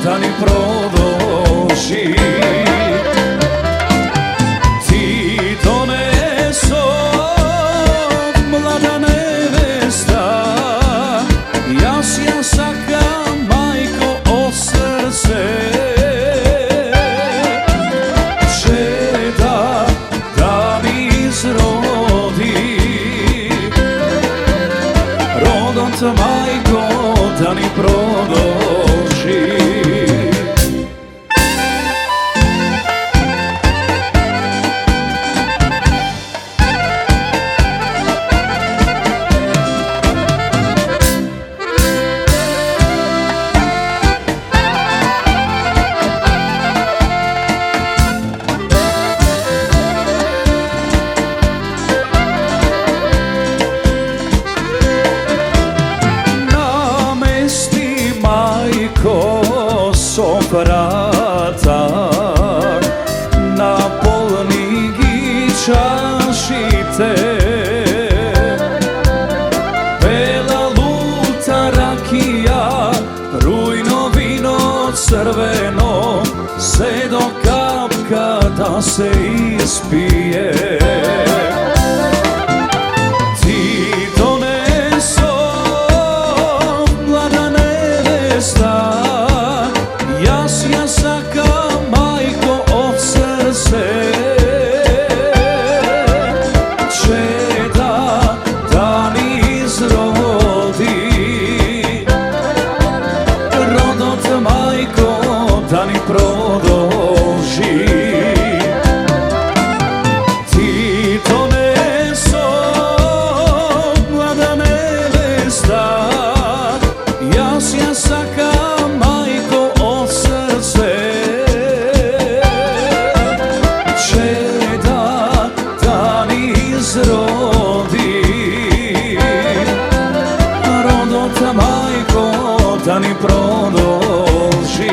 da ni prodoši. Ti doneso mlada nevesta, ja saka majko o srce, čeda da mi izrodi, rodot majko da ni prodoši. Vrata napolni gi čašite, bela luta rakija, rujno vino crveno, sve do kapka da se ispije. Ti doneso mlada nevesta, ja saka majko od srce, čeda da ni izrodi, rodot majko da ni prodoši. Ti doneso mlada nevesta, ja saka majko od srce, čeda da ni izrodi, rodot majko da ni prodoši.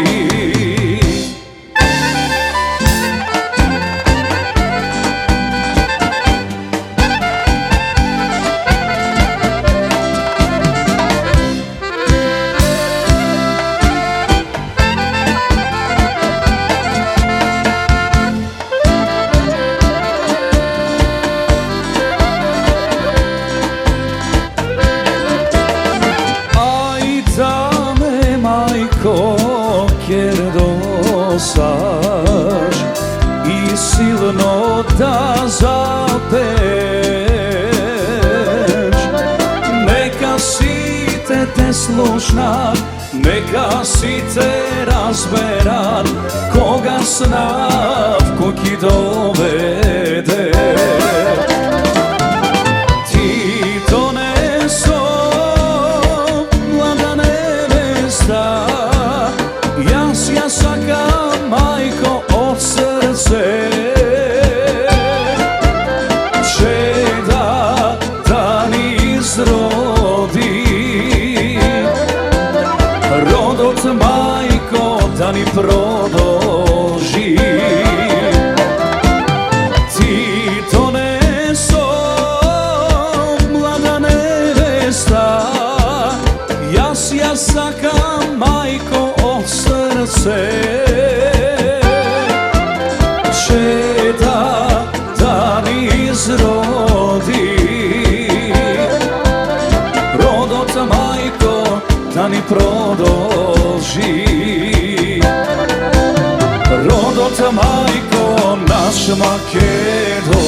Kjer dosaš i silno da zapeš, neka si te slušna, neka si te razberan, koga snav kuki dovede. Ti doneso mlada nevesta, ja saka majko od srce, čeda da ni izrodi, rodot majko da ni prodoži. Ti doneso mlada nevesta, ja saka majko od srce, čeda da ni izrodi, rodot majko da ni prodoži, rodot majko naš makedonski.